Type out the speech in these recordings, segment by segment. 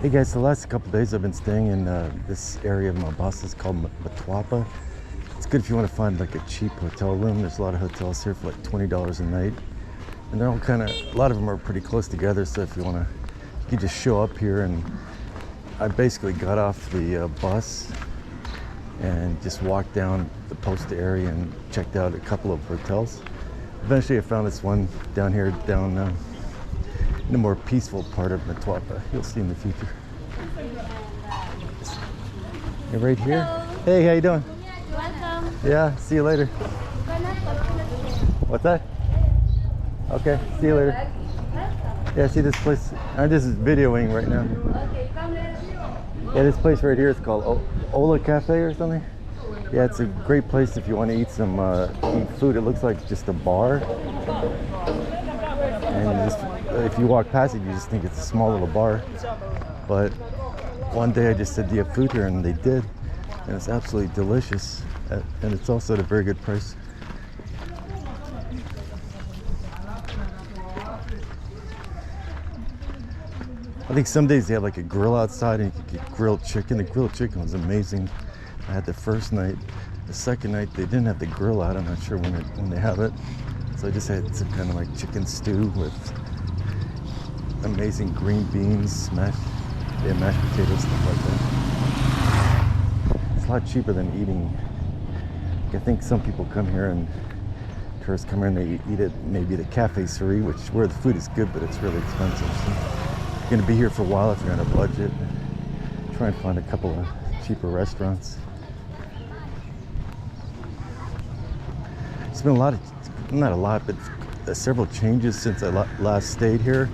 Hey guys, the last couple days I've been staying in this area of Mombasa. It's called Matuapa. It's good if you want to find like a cheap hotel room. There's a lot of hotels here for like $20 a night. And they're all kind of, a lot of them are pretty close together. So if you want to, you can just show up here. And I basically got off the bus and just walked down the post area and checked out a couple of hotels. Eventually I found this one down here, down in a more peaceful part of Mtwapa. You'll see in the future. Hey, right here. Hello. Hey, how you doing? Welcome. Yeah, see you later. What's that? Okay, see you later. Yeah, see this place? I'm just videoing right now. Okay, come there. Yeah, this place right here is called Ola Cafe or something. Yeah, it's a great place if you want to eat some eat food. It looks like just a bar. And just, if you walk past it, you just think it's a small little bar. But one day I just said, do you have food here? And they did. And it's absolutely delicious. And it's also at a very good price. I think some days they have like a grill outside and you can get grilled chicken. The grilled chicken was amazing. I had the first night. The second night they didn't have the grill out. I'm not sure when they have it. So I just had some kind of like chicken stew with amazing green beans, mashed potatoes, stuff like that. It's a lot cheaper than eating. I think some people come here and tourists come here and they eat at maybe the Cafe Suri, where the food is good, but it's really expensive. So you're gonna be here for a while if you're on a budget. Try and find a couple of cheaper restaurants. It's been not a lot, but several changes since I last stayed here,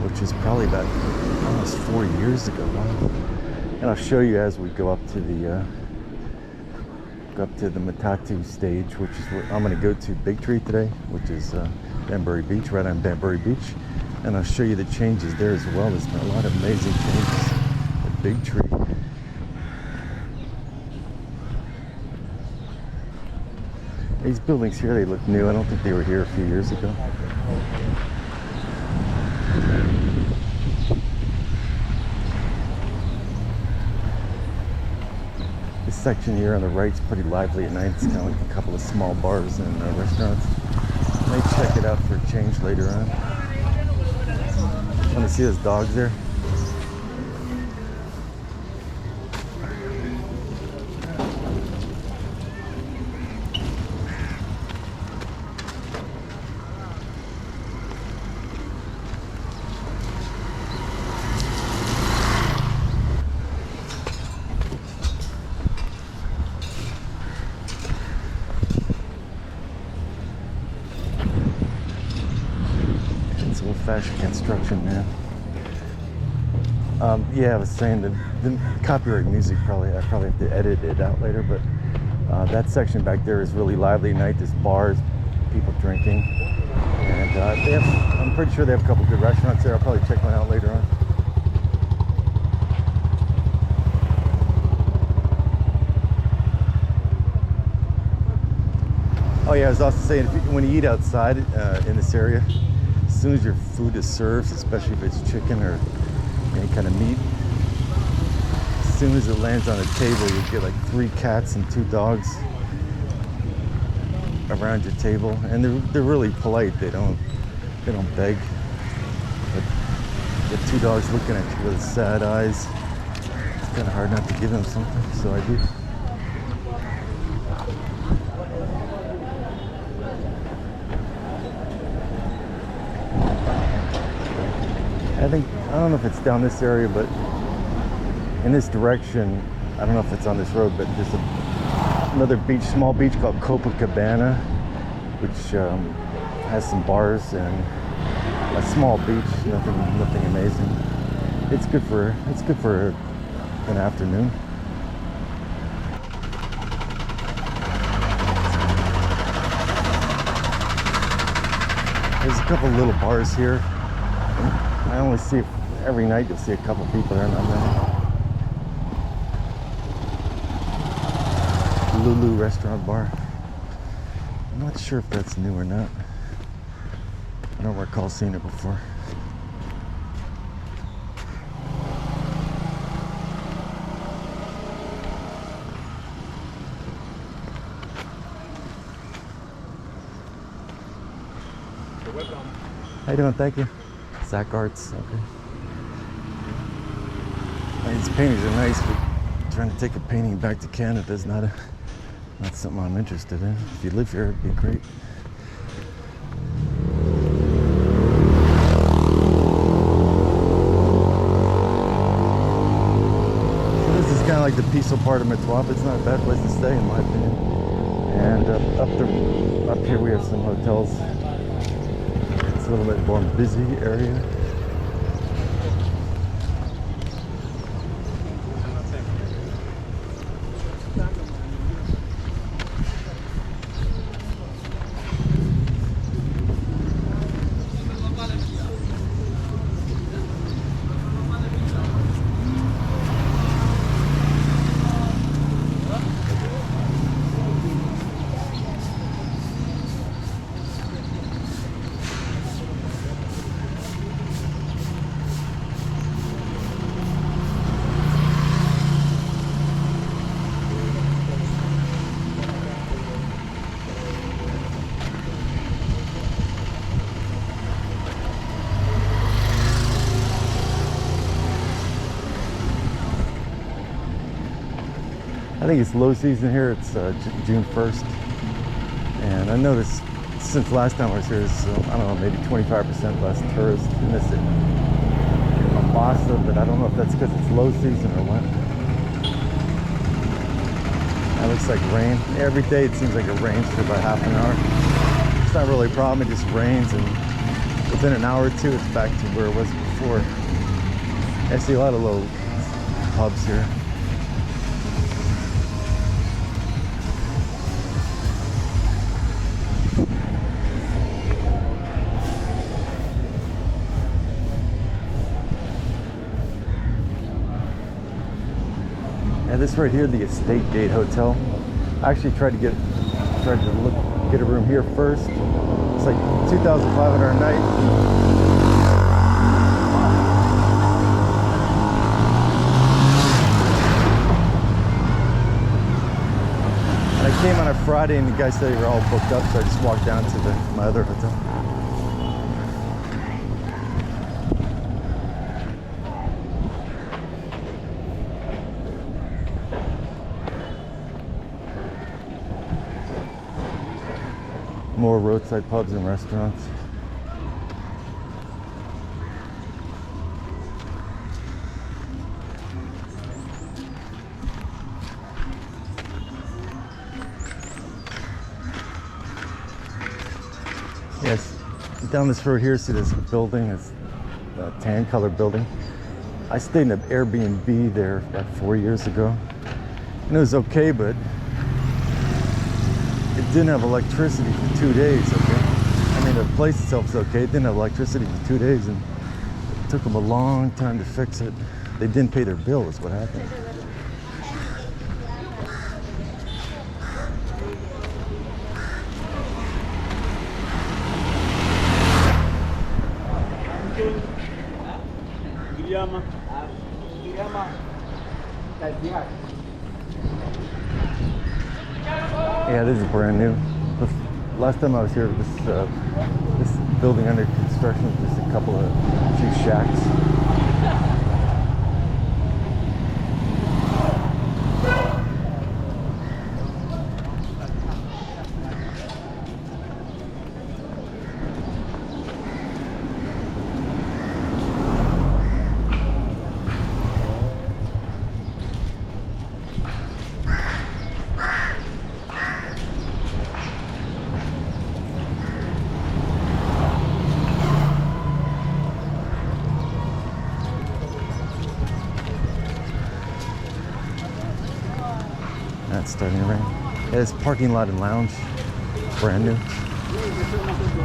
which is probably about almost 4 years ago. And I'll show you as we go up to the Matatu stage, which is where I'm going to go to Big Tree today, which is Bamburi Beach, right on Bamburi Beach. And I'll show you the changes there as well. There's been a lot of amazing changes at Big Tree. These buildings here, they look new. I don't think they were here a few years ago. This section here on the right is pretty lively at night. It's kind of like a couple of small bars and restaurants. I may check it out for a change later on. Want to see those dogs there? Old-fashioned construction, man. Yeah, I was saying that the copyright music I probably have to edit it out later, but that section back there is really lively at night. There's bars, people drinking, and I'm pretty sure they have a couple good restaurants there. I'll probably check one out later on. Oh yeah, I was also saying, when you eat outside in this area, as soon as your food is served, especially if it's chicken or any kind of meat, as soon as it lands on the table, you get like 3 cats and 2 dogs around your table, and they're really polite. They don't beg. But the 2 dogs looking at you with sad eyes. It's kind of hard not to give them something, so I do. I don't know if it's down this area, but in this direction, I don't know if it's on this road, but there's another beach, small beach called Copacabana, which has some bars and a small beach, nothing amazing. It's good for an afternoon. There's a couple little bars here. I only see every night you'll see a couple people there, not many. Lulu restaurant bar. I'm not sure if that's new or not. I don't recall seeing it before. How you doing? Thank you. Zach Arts. Okay. These paintings are nice, but trying to take a painting back to Canada is not something I'm interested in. If you live here, it'd be great. So this is kind of like the peaceful part of Mtwapa. It's not a bad place to stay, in my opinion. And up here we have some hotels. It's a little bit more busy area. I think it's low season here. It's June 1st. And I noticed since last time I was here, there's, I don't know, maybe 25% less tourists in this in Mombasa, but I don't know if that's because it's low season or what. That looks like rain. Every day it seems like it rains for about half an hour. It's not really a problem, it just rains, and within an hour or two it's back to where it was before. I see a lot of little pubs here. Yeah, this right here, the Estate Gate Hotel. I actually tried to get a room here first. It's like $2,500 a night. And I came on a Friday and the guy said they were all booked up, so I just walked down to my other hotel. More roadside pubs and restaurants. Yes, down this road here, see this building, it's a tan colored building. I stayed in an Airbnb there about 4 years ago. And it was okay, but it didn't have electricity for 2 days, okay? I mean, the place itself is okay. It didn't have electricity for 2 days, and it took them a long time to fix it. They didn't pay their bill, is what happened. Yeah, this is brand new. Last time I was here, this building under construction was just a few shacks. It's starting to rain. Yeah, it's parking lot and lounge, brand new.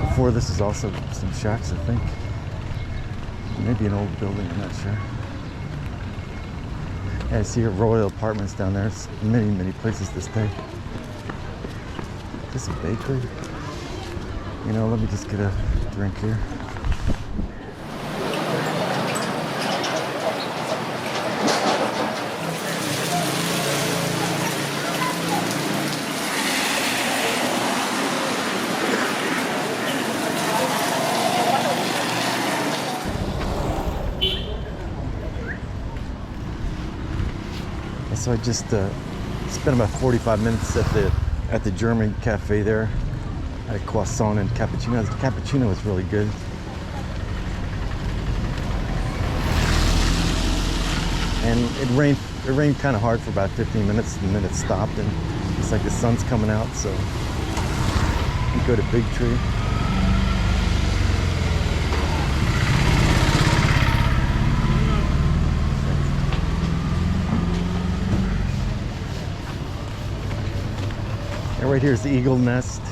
Before this is also some shacks, I think. Maybe an old building, I'm not sure. Yeah, I see your Royal Apartments down there. It's many, many places to stay. Is this a bakery? You know, let me just get a drink here. So I just spent about 45 minutes at the German cafe there. I had a croissant and cappuccino. The cappuccino was really good. And it rained kind of hard for about 15 minutes, and then it stopped, and it's like the sun's coming out. So we go to Big Tree. And right here is the Eagle Nest.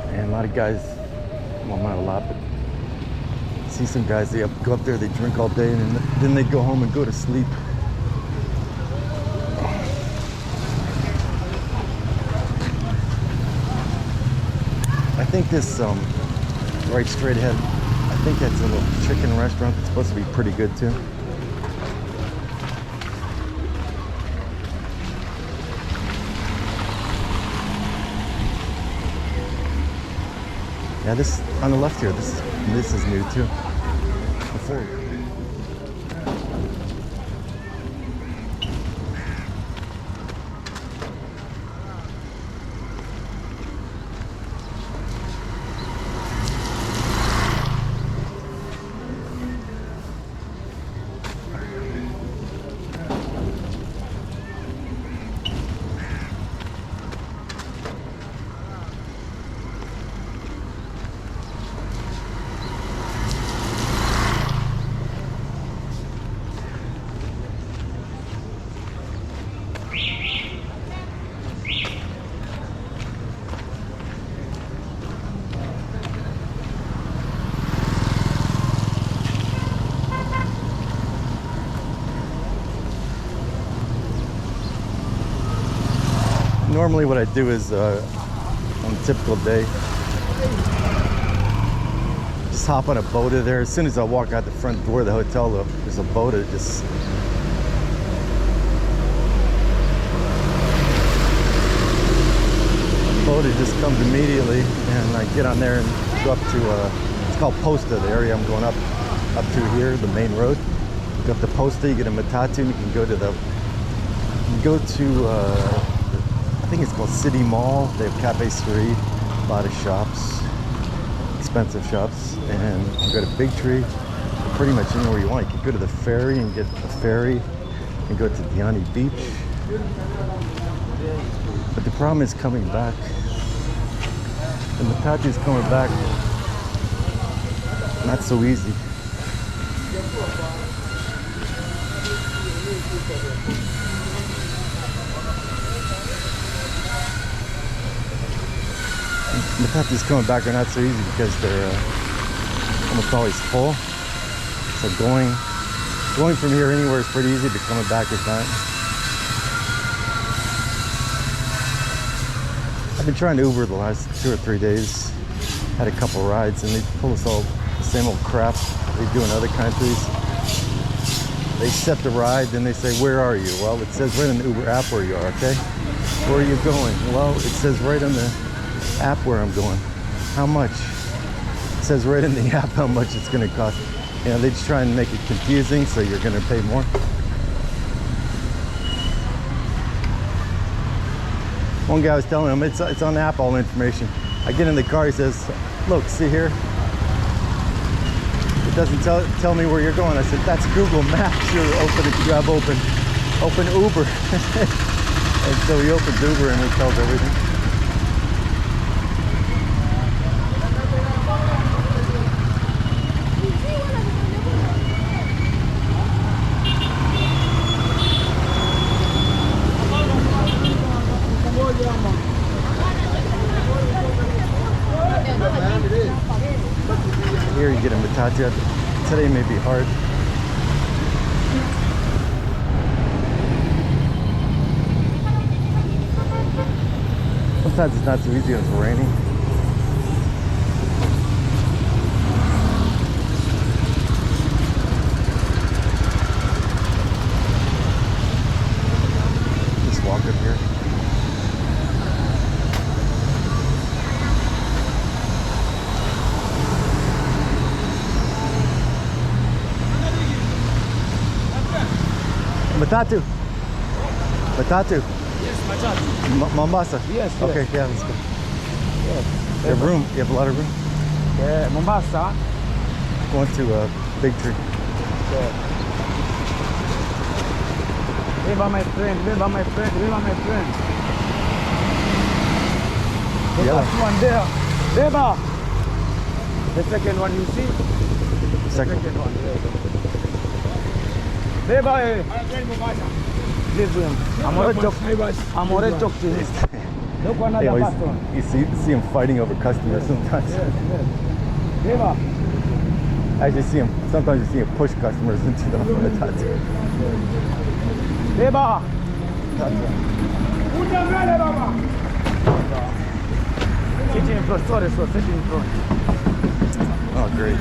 And a lot of guys, well, not a lot, but I see some guys, they go up there, they drink all day, and then they go home and go to sleep. I think this, right straight ahead, I think that's a little chicken restaurant that's supposed to be pretty good too. Yeah, this on the left here, this is new too. Before. Normally what I do is, on a typical day, just hop on a boat there. As soon as I walk out the front door of the hotel, there's a boat that just... It just comes immediately, and I get on there and go up to, it's called Posta, the area I'm going up to here, the main road. You go up to Posta, you get a matatu, you can go to I think it's called City Mall. They have Cafe Street, a lot of shops, expensive shops, and you go to Big Tree, pretty much anywhere you want. You can go to the ferry and get a ferry and go to Bamburi Beach. But the problem is coming back. The matatu is coming back, not so easy. The matatu's coming back are not so easy because they're almost always full. So going from here anywhere is pretty easy, but coming back is not. I've been trying to Uber the last 2 or 3 days. Had a couple rides, and they pull us all the same old crap they do in other countries. They accept the ride, then they say, "Where are you?" Well, it says right in the Uber app where you are, okay? Where are you going? Well, it says right on the app where I'm going. How much? It says right in the app how much it's going to cost. You know, they just try and make it confusing so you're going to pay more. One guy was telling him, it's on the app, all the information. I get in the car, he says, "Look, see here? It doesn't tell me where you're going." I said, "That's Google Maps. You're open Uber." And so he opens Uber and it tells everything. Here you get a matatu. Today may be hard. Sometimes it's not so easy when it's raining. Just walk up here. Matatu. Matatu. Yes, Matuapa. Mombasa. Yes, yes. Okay, yeah, let's go. Yes. You have room? You have a lot of room? Yeah, Mombasa. Going to Big Tree. Yeah. Viva my friend, viva my friend, viva my friend. The Yeah. first one there. Viva. The second one you see? Second. Second one. Viva. Leave him. I'm already talking to him. Look Hey, another always, person. you see him fighting over customers sometimes. Yes, yes. Viva. I just see him. Sometimes you see him push customers into the Matatu. Viva. Sitting in front, sorry, so sitting in front. Oh, great.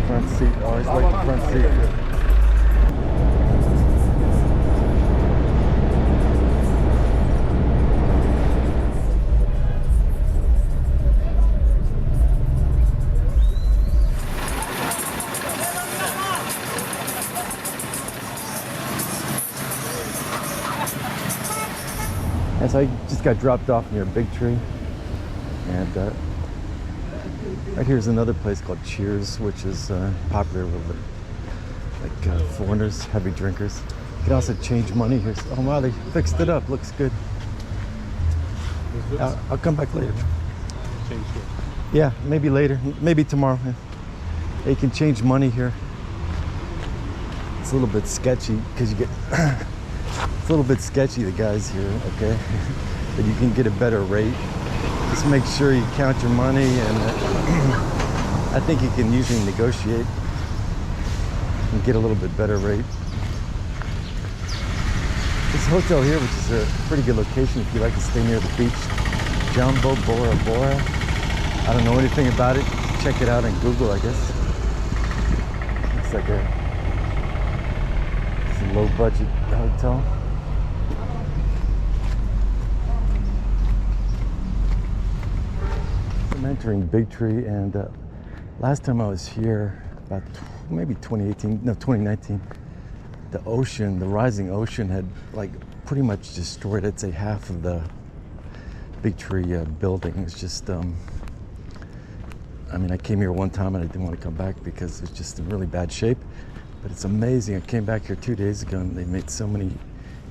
Front seat. Always like the front seat. And so I just got dropped off near Big Tree, and right here is another place called Cheers, which is popular with foreigners, heavy drinkers. You can also change money here. Oh wow, they fixed it up. Looks good. I'll come back later. Yeah, maybe later, maybe tomorrow. Yeah, you can change money here. It's a little bit sketchy because you get. It's a little bit sketchy, the guys here, okay? But you can get a better rate. Just make sure you count your money, and I think you can usually negotiate and get a little bit better rate. This hotel here, which is a pretty good location if you like to stay near the beach, Jumbo Bora Bora. I don't know anything about it. Check it out on Google, I guess. Looks like it's a low-budget hotel. I'm entering Big Tree, and last time I was here, about maybe 2019, the ocean, the rising ocean had like pretty much destroyed, I'd say, half of the Big Tree building. It's just, I mean, I came here one time and I didn't want to come back because it was just in really bad shape. But it's amazing. I came back here 2 days ago and they made so many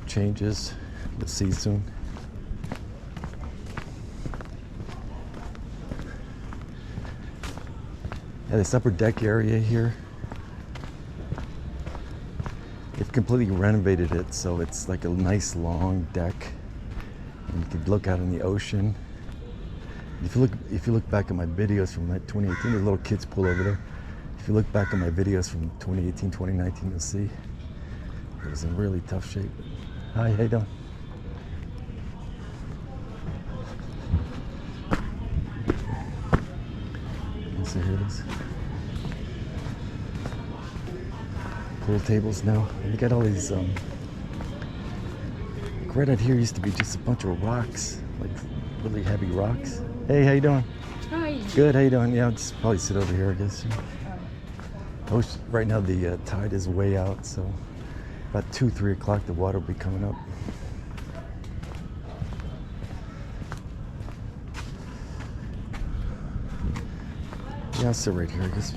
changes. You'll see soon. Yeah, this upper deck area here, they've completely renovated it, so it's like a nice long deck, and you can look out in the ocean. If you look back at my videos from like 2018, there's a little kids pool over there. If you look back at my videos from 2018, 2019, you'll see it was in really tough shape. Hi, how you doing? So here it is. Pool tables now. And you got all these, like right out here used to be just a bunch of rocks, like really heavy rocks. Hey, how you doing? Hi. Good, how you doing? Yeah, I'll just probably sit over here, I guess. Right now the tide is way out, so about 2, 3 o'clock the water will be coming up. Yeah, I'll sit right here, I guess.